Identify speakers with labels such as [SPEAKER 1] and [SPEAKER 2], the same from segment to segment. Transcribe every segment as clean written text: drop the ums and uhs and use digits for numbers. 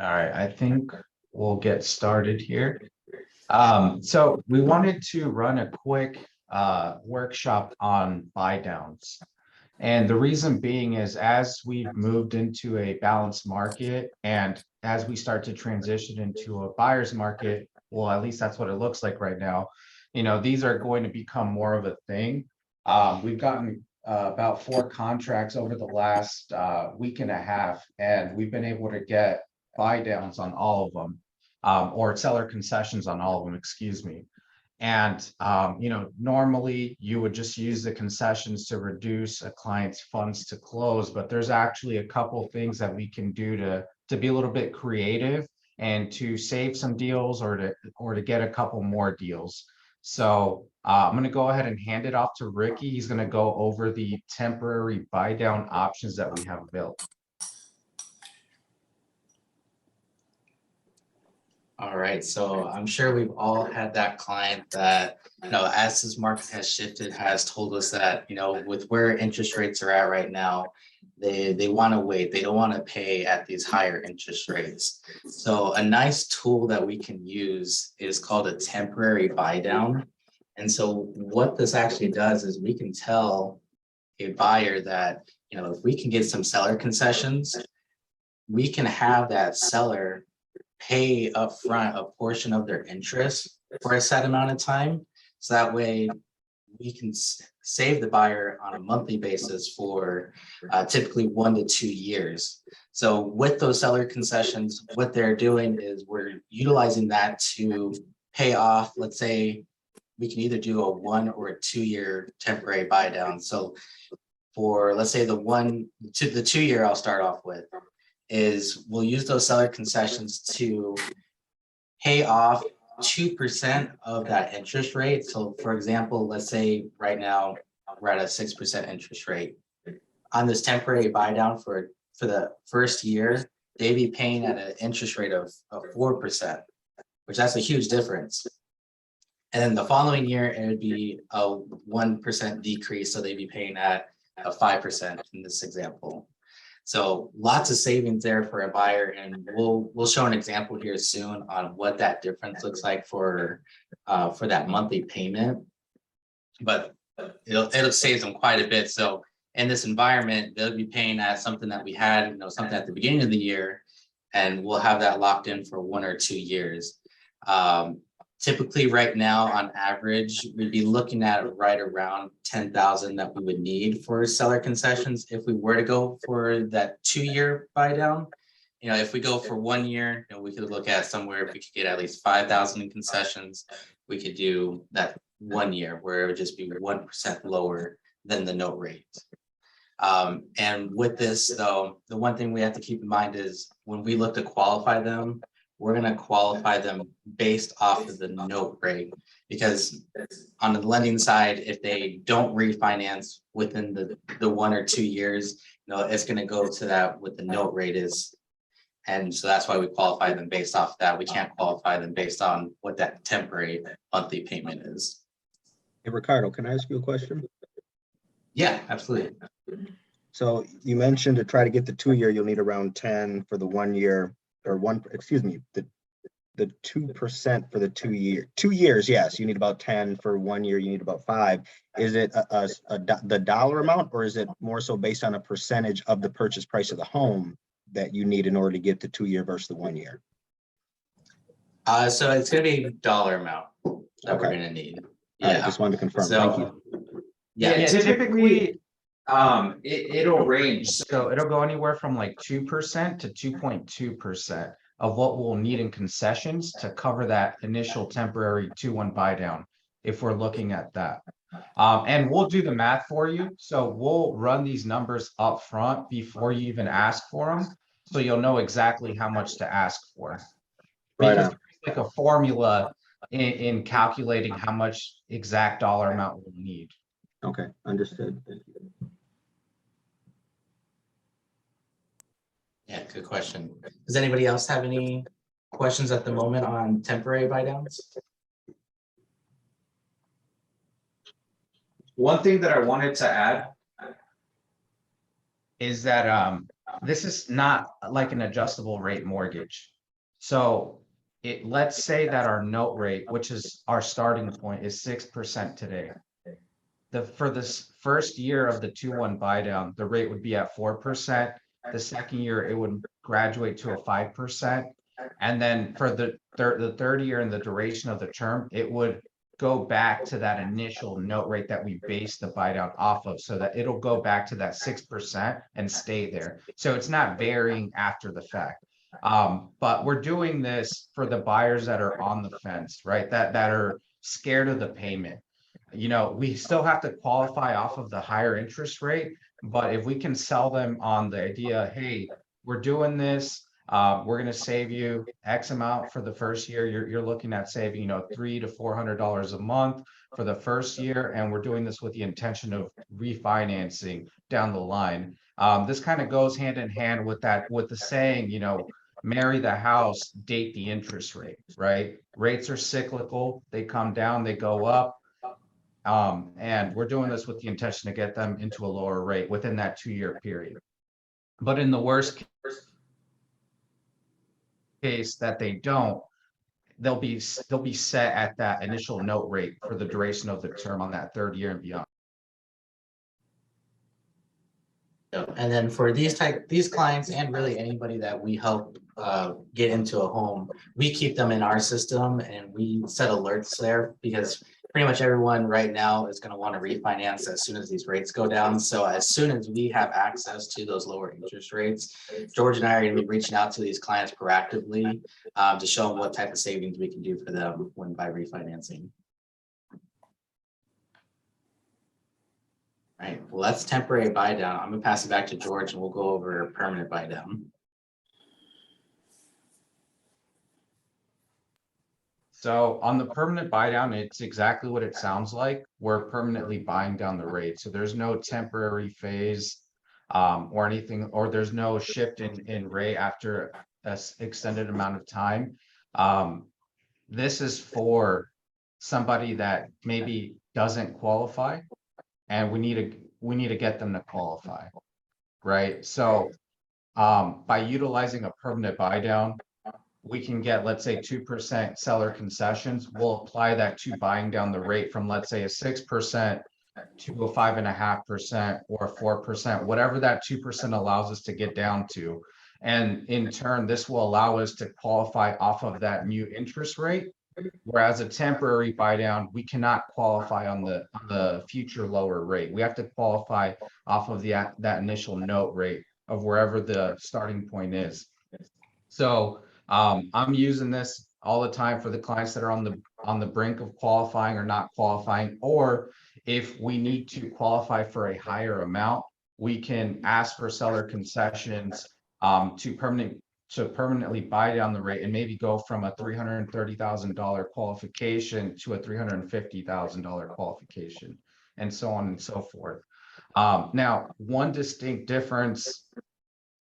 [SPEAKER 1] All right, I think we'll get started here. So we wanted to run a quick workshop on buy downs. And the reason being is as we've moved into a balanced market and as we start to transition into a buyer's market, well, at least that's what it looks like right now. These are going to become more of a thing. We've gotten about 4 contracts over the last week and a half, and we've been able to get buy downs on all of them, or seller concessions on all of them, excuse me. And normally you would just use the concessions to reduce a client's funds to close, but there's actually a couple things that we can do to be a little bit creative and to save some deals or to get a couple more deals. So I'm going to go ahead and hand it off to Ricky. He's going to go over the temporary buy down options that we have available.
[SPEAKER 2] All right, so I'm sure we've all had that client that, as this market has shifted, has told us that, with where interest rates are at right now, they want to wait. They don't want to pay at these higher interest rates. So a nice tool that we can use is called a temporary buy down. And so what this actually does is we can tell a buyer that, if we can get some seller concessions, we can have that seller pay upfront a portion of their interest for a set amount of time. So that way we can save the buyer on a monthly basis for typically 1 to 2 years. So with those seller concessions, what they're doing is we're utilizing that to pay off, let's say we can either do a 1 or a 2 year temporary buy down. So for, let's say the 2 year I'll start off with, is we'll use those seller concessions to pay off 2% of that interest rate. So for example, let's say right now we're at a 6% interest rate. On this temporary buy down for the first year, they'd be paying at an interest rate of 4%, which that's a huge difference. And then the following year, it would be a 1% decrease. So they'd be paying at a 5% in this example. So lots of savings there for a buyer, and we'll show an example here soon on what that difference looks like for that monthly payment. But it'll save them quite a bit. So in this environment, they'll be paying at something that we had, something at the beginning of the year, and we'll have that locked in for 1 or 2 years. Typically right now, on average, we'd be looking at right around 10,000 that we would need for seller concessions if we were to go for that 2 year buy down. If we go for 1 year, we could look at somewhere if we could get at least 5,000 in concessions. We could do that 1 year where it would just be 1% lower than the note rate. And with this, though, the one thing we have to keep in mind is when we look to qualify them, we're going to qualify them based off of the note rate, because on the lending side, if they don't refinance within the 1 or 2 years, it's going to go to that what the note rate is. And so that's why we qualify them based off that. We can't qualify them based on what that temporary monthly payment is.
[SPEAKER 3] Hey, Ricardo, can I ask you a question?
[SPEAKER 2] Yeah, absolutely.
[SPEAKER 3] So you mentioned to try to get the 2 year, you'll need around 10 for the 1 year. Or the 2% for the 2 year. 2 years, yes, you need about 10. For 1 year, you need about 5. Is it the dollar amount, or is it more so based on a percentage of the purchase price of the home that you need in order to get the 2 year versus the 1 year?
[SPEAKER 2] So it's going to be dollar amount that we're going to need.
[SPEAKER 3] Yeah, I just wanted to confirm. Thank you.
[SPEAKER 1] Yeah, typically it'll range. So it'll go anywhere from like 2% to 2.2% of what we'll need in concessions to cover that initial temporary 2-1 buy down, if we're looking at that. And we'll do the math for you. So we'll run these numbers up front before you even ask for them, so you'll know exactly how much to ask for. Because there's like a formula in calculating how much exact dollar amount we'll need.
[SPEAKER 3] Okay, understood. Thank you.
[SPEAKER 2] Yeah, good question. Does anybody else have any questions at the moment on temporary buy downs?
[SPEAKER 1] One thing that I wanted to add is that this is not like an adjustable rate mortgage. So let's say that our note rate, which is our starting point, is 6% today. For this first year of the 2-1 buy down, the rate would be at 4%. The second year, it would graduate to a 5%. And then for the third year and the duration of the term, it would go back to that initial note rate that we based the buy down off of, so that it'll go back to that 6% and stay there. So it's not varying after the fact. But we're doing this for the buyers that are on the fence, right? That are scared of the payment. You know, we still have to qualify off of the higher interest rate, but if we can sell them on the idea, hey, we're doing this, we're gonna save you X amount for the first year. You're looking at saving, you know, $300 to $400 a month for the first year, and we're doing this with the intention of refinancing down the line. This kind of goes hand in hand with the saying, you know, marry the house, date the interest rate, right? Rates are cyclical, they come down, they go up. And we're doing this with the intention to get them into a lower rate within that 2-year period. But in the worst case that they don't, they'll be set at that initial note rate for the duration of the term on that third year and beyond.
[SPEAKER 2] And then for these clients and really anybody that we help get into a home, we keep them in our system and we set alerts there, because pretty much everyone right now is going to want to refinance as soon as these rates go down. So as soon as we have access to those lower interest rates, George and I are going to be reaching out to these clients proactively to show them what type of savings we can do for them by refinancing. All right, well, that's temporary buy down. I'm gonna pass it back to George and we'll go over permanent buy down.
[SPEAKER 1] So on the permanent buy down, it's exactly what it sounds like. We're permanently buying down the rate. So there's no temporary phase or anything, or there's no shift in rate after an extended amount of time. This is for somebody that maybe doesn't qualify, and we need to get them to qualify, right? So by utilizing a permanent buy down, we can get, let's say, 2% seller concessions. We'll apply that to buying down the rate from, let's say, a 6% to a 5.5% or 4%, whatever that 2% allows us to get down to. And in turn, this will allow us to qualify off of that new interest rate. Whereas a temporary buy down, we cannot qualify on the future lower rate. We have to qualify off of that initial note rate of wherever the starting point is. So I'm using this all the time for the clients that are on the brink of qualifying or not qualifying, or if we need to qualify for a higher amount, we can ask for seller concessions to permanently buy down the rate and maybe go from a $330,000 qualification to a $350,000 qualification, and so on and so forth. Now, one distinct difference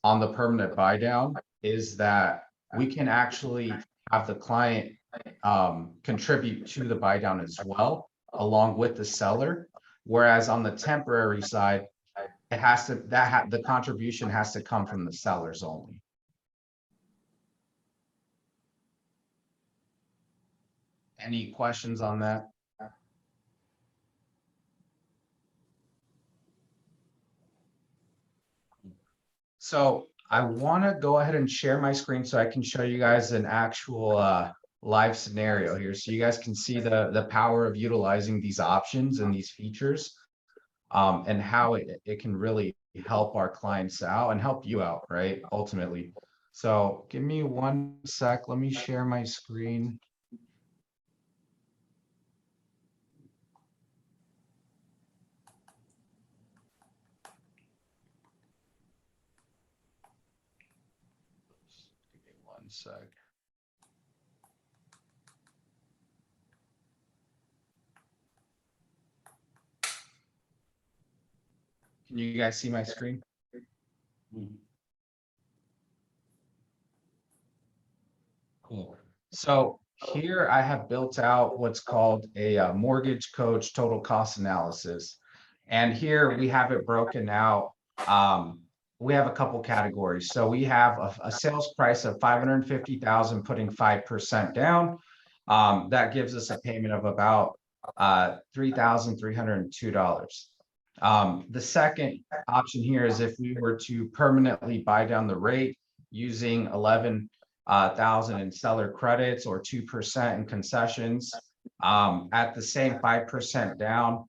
[SPEAKER 1] on the permanent buy down is that we can actually have the client contribute to the buy down as well, along with the seller. Whereas on the temporary side, it has to the contribution has to come from the sellers only. Any questions on that? So I want to go ahead and share my screen so I can show you guys an actual live scenario here, so you guys can see the power of utilizing these options and these features, and how it can really help our clients out and help you out, right? Ultimately. So give me 1 sec. Let me share my screen. Give me 1 sec. Can you guys see my screen? Cool. So here I have built out what's called a mortgage coach total cost analysis. And here we have it broken out we have a couple categories. So we have a sales price of 550,000, putting 5% down. That gives us a payment of about $3,302. The second option here is if we were to permanently buy down the rate using 11,000 in seller credits or 2% in concessions, at the same 5% down,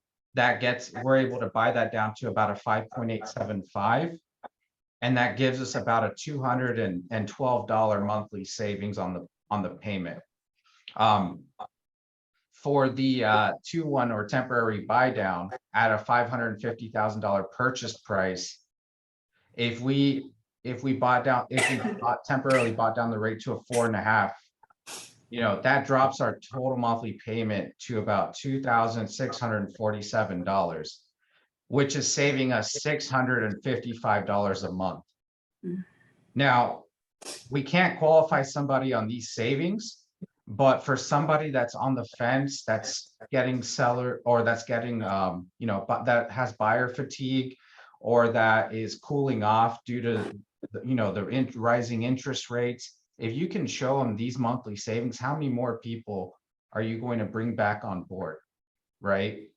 [SPEAKER 1] we're able to buy that down to about a 5.875. And that gives us about a $212 monthly savings on the payment. For the 2-1 or temporary buy down at a $550,000 purchase price, if we temporarily bought down the rate to a 4.5, that drops our total monthly payment to about $2,647, which is saving us $655 a month. Now, we can't qualify somebody on these savings, but for somebody that's on the fence, that's getting that has buyer fatigue, or that is cooling off due to the rising interest rates, if you can show them these monthly savings, how many more people are you going to bring back on board, right?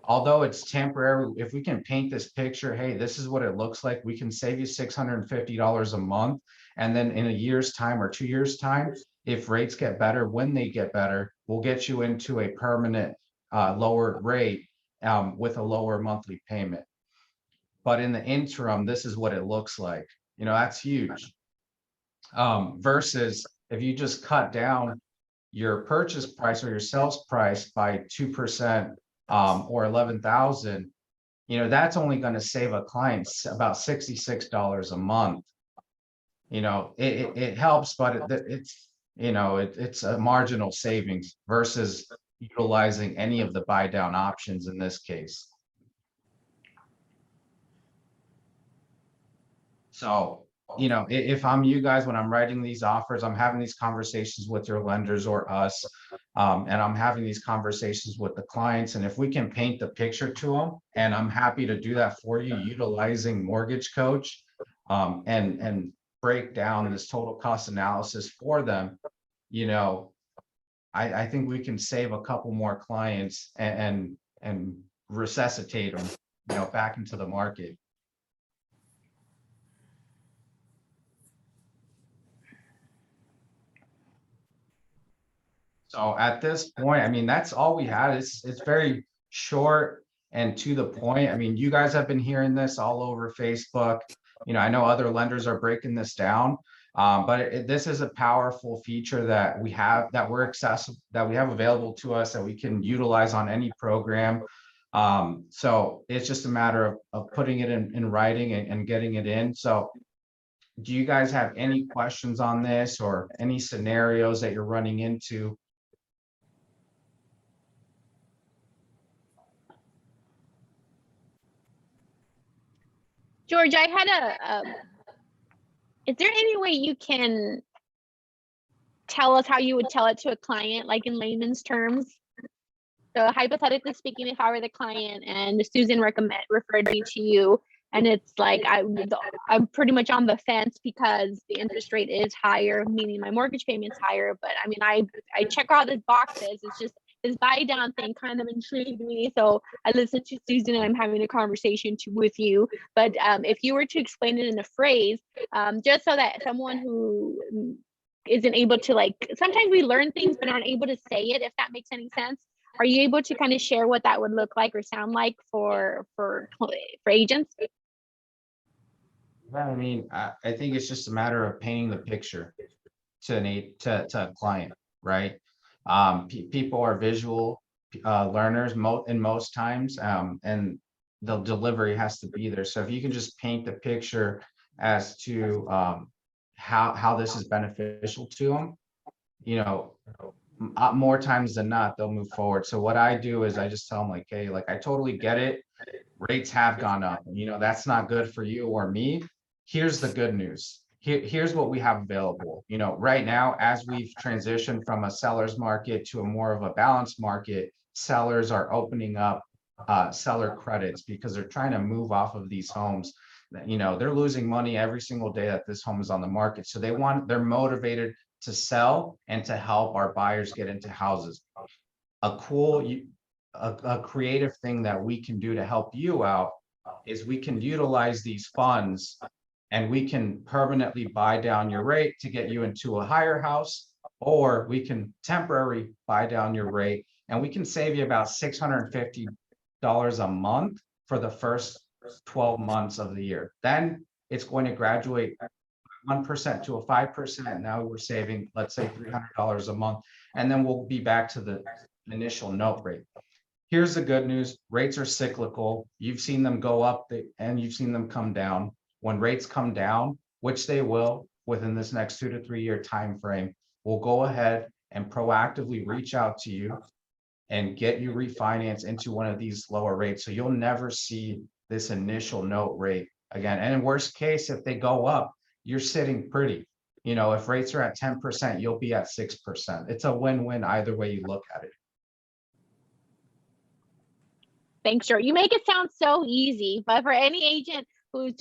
[SPEAKER 1] Although it's temporary, if we can paint this picture, hey, this is what it looks like, we can save you $650 a month. And then in a year's time or 2 years' time, if rates get better, when they get better, we'll get you into a permanent lower rate with a lower monthly payment. But in the interim, this is what it looks like. That's huge. Versus if you just cut down your purchase price or your sales price by 2%, or 11,000, that's only going to save a client about $66 a month. It helps, but it's a marginal savings versus utilizing any of the buy down options in this case. So, if I'm you guys, when I'm writing these offers, I'm having these conversations with your lenders or us, and I'm having these conversations with the clients. And if we can paint the picture to them, and I'm happy to do that for you, utilizing Mortgage Coach, and break down this total cost analysis for them, I think we can save a couple more clients and resuscitate them, back into the market. So at this point, that's all we had. It's very short and to the point. You guys have been hearing this all over Facebook. I know other lenders are breaking this down, but this is a powerful feature that we have, that we have available to us, that we can utilize on any program. So it's just a matter of putting it in writing and getting it in. So do you guys have any questions on this, or any scenarios that you're running into?
[SPEAKER 4] George, I had is there any way you can tell us how you would tell it to a client, like in layman's terms? So hypothetically speaking, if I were the client and Susan referred me to you, and it's like I'm pretty much on the fence because the interest rate is higher, meaning my mortgage payment's higher. But I check all the boxes. It's just this buy down thing kind of intrigued me. So I listened to Susan and I'm having a conversation with you. But if you were to explain it in a phrase, just so that someone who isn't able to, sometimes we learn things but aren't able to say it, if that makes any sense. Are you able to kind of share what that would look like or sound like for agents?
[SPEAKER 1] I think it's just a matter of painting the picture to a client, right? People are visual learners most times, and the delivery has to be there. So if you can just paint the picture as to how this is beneficial to them, more times than not, they'll move forward. So what I do is I just tell them, hey, I totally get it. Rates have gone up. That's not good for you or me. Here's the good news. Here's what we have available. Right now, as we've transitioned from a seller's market to a more of a balanced market, sellers are opening up seller credits because they're trying to move off of these homes. You know, they're losing money every single day that this home is on the market. So they're motivated to sell and to help our buyers get into houses. A creative thing that we can do to help you out is we can utilize these funds and we can permanently buy down your rate to get you into a higher house, or we can temporarily buy down your rate and we can save you about $650 a month for the first 12 months of the year. Then it's going to graduate 1% to a 5%. Now we're saving, let's say, $300 a month, and then we'll be back to the initial note rate. Here's the good news. Rates are cyclical. You've seen them go up and you've seen them come down. When rates come down, which they will within this next 2 to 3 year time frame, we'll go ahead and proactively reach out to you and get you refinanced into one of these lower rates. So you'll never see this initial note rate again. And in worst case, if they go up, you're sitting pretty. You know, if rates are at 10%, you'll be at 6%. It's a win-win either way you look at it.
[SPEAKER 4] Thanks, George. You make it sound so easy, but for any agent who's,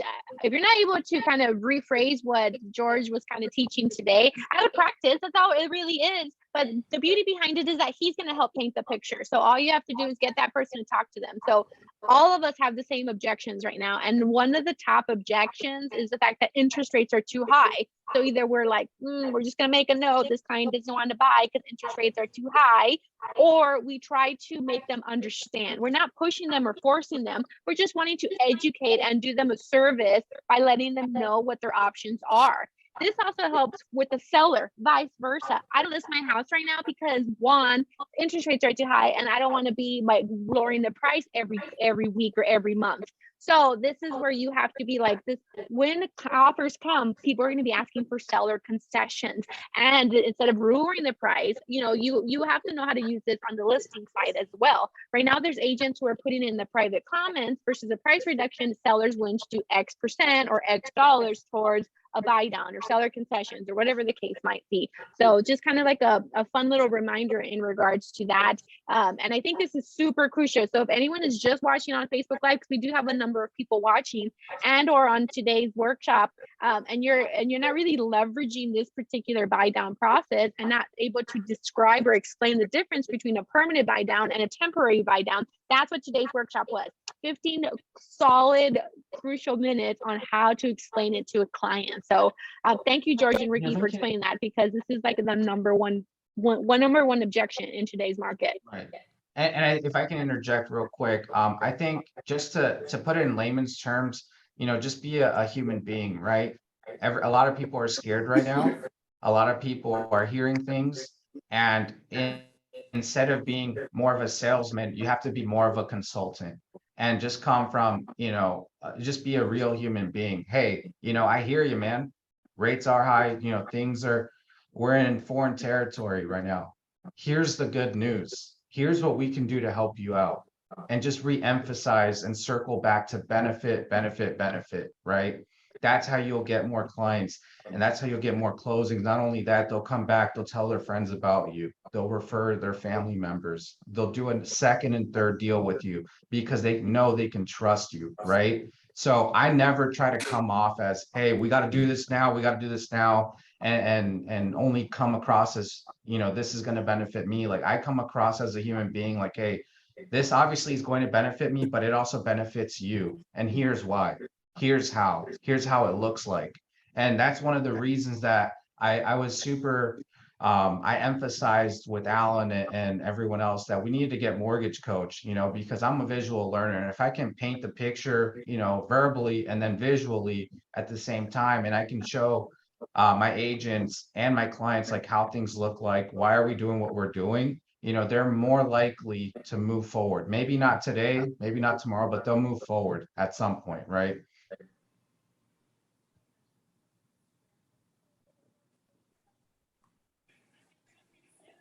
[SPEAKER 4] if you're not able to kind of rephrase what George was kind of teaching today, I would practice. That's how it really is. But the beauty behind it is that he's going to help paint the picture. So all you have to do is get that person to talk to them. So all of us have the same objections right now. And one of the top objections is the fact that interest rates are too high. So either we're like, we're just going to make a note, this client doesn't want to buy because interest rates are too high, or we try to make them understand. We're not pushing them or forcing them. We're just wanting to educate and do them a service by letting them know what their options are. This also helps with the seller, vice versa. I don't list my house right now because one, interest rates are too high and I don't want to be like lowering the price every week or every month. So this is where you have to be like this. When offers come, people are going to be asking for seller concessions. And instead of lowering the price, you know, you have to know how to use this on the listing side as well. Right now, there's agents who are putting in the private comments versus a price reduction. Sellers willing to do X% or X dollars towards a buy down or seller concessions or whatever the case might be. So just kind of like a fun little reminder in regards to that. And I think this is super crucial. So if anyone is just watching on Facebook Live, because we do have a number of people watching, and or on today's workshop, and you're not really leveraging this particular buy down process and not able to describe or explain the difference between a permanent buy down and a temporary buy down, that's what today's workshop was. 15 solid, crucial minutes on how to explain it to a client. So thank you, George and Ricky, for explaining that, because this is like the number one objection in today's market.
[SPEAKER 1] Right. And if I can interject real quick, I think just to put it in layman's terms, you know, just be a human being, right? A lot of people are scared right now. A lot of people are hearing things, and instead of being more of a salesman, you have to be more of a consultant and just come from, you know, just be a real human being. Hey, you know, I hear you, man. Rates are high, you know, we're in foreign territory right now. Here's the good news. Here's what we can do to help you out. And just re-emphasize and circle back to benefit, right? That's how you'll get more clients, and that's how you'll get more closings. Not only that, they'll come back, they'll tell their friends about you, they'll refer their family members, they'll do a second and third deal with you because they know they can trust you, right? So I never try to come off as, hey, we got to do this now, and only come across as, you know, this is going to benefit me. Like, I come across as a human being like, hey, this obviously is going to benefit me, but it also benefits you, and here's why. Here's how it looks like. And that's one of the reasons that I was super, I emphasized with Alan and everyone else that we needed to get Mortgage Coach, you know, because I'm a visual learner. And if I can paint the picture, you know, verbally and then visually at the same time, and I can show my agents and my clients like how things look like, why are we doing what we're doing? You know, they're more likely to move forward. Maybe not today, maybe not tomorrow, but they'll move forward at some point, right?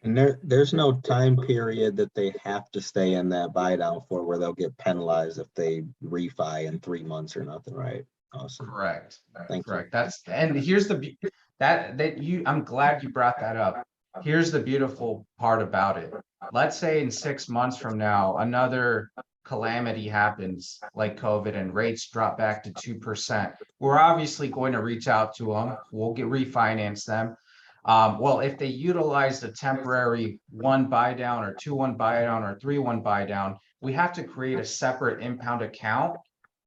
[SPEAKER 3] And there's no time period that they have to stay in that buy down for where they'll get penalized if they refi in 3 months or nothing, right? Awesome.
[SPEAKER 1] Correct.
[SPEAKER 3] Thank you.
[SPEAKER 1] And here's I'm glad you brought that up. Here's the beautiful part about it. Let's say in 6 months from now, another calamity happens like COVID and rates drop back to 2%, we're obviously going to reach out to them. We'll refinance them. Well, if they utilized a temporary 1 buy down or 2-1 buy down or 3-1 buy down, we have to create a separate impound account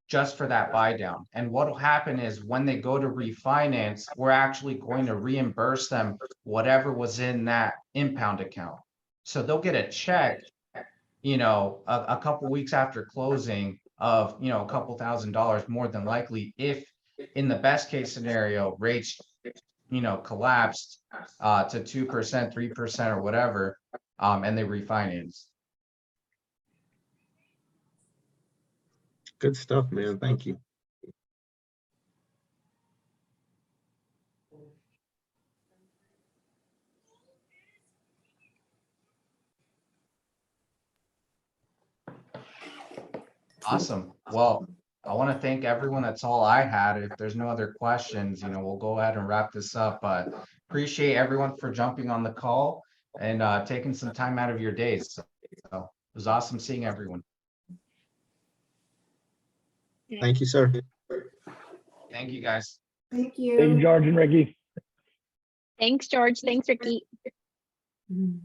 [SPEAKER 1] just for that buy down. And what will happen is when they go to refinance, we're actually going to reimburse them whatever was in that impound account. So they'll get a check, a couple weeks after closing of, a couple $1,000s more than likely, if in the best case scenario, rates, collapsed to 2%, 3% or whatever, and they refinance.
[SPEAKER 3] Good stuff, man. Thank you.
[SPEAKER 1] Awesome. Well, I want to thank everyone. That's all I had. If there's no other questions, we'll go ahead and wrap this up, but appreciate everyone for jumping on the call and taking some time out of your days. So it was awesome seeing everyone.
[SPEAKER 3] Thank you, sir.
[SPEAKER 1] Thank you, guys.
[SPEAKER 5] Thank
[SPEAKER 6] Thank you,
[SPEAKER 5] you.
[SPEAKER 6] George and Ricky.
[SPEAKER 4] Thanks, George. Thanks, Ricky.
[SPEAKER 5] Mhm.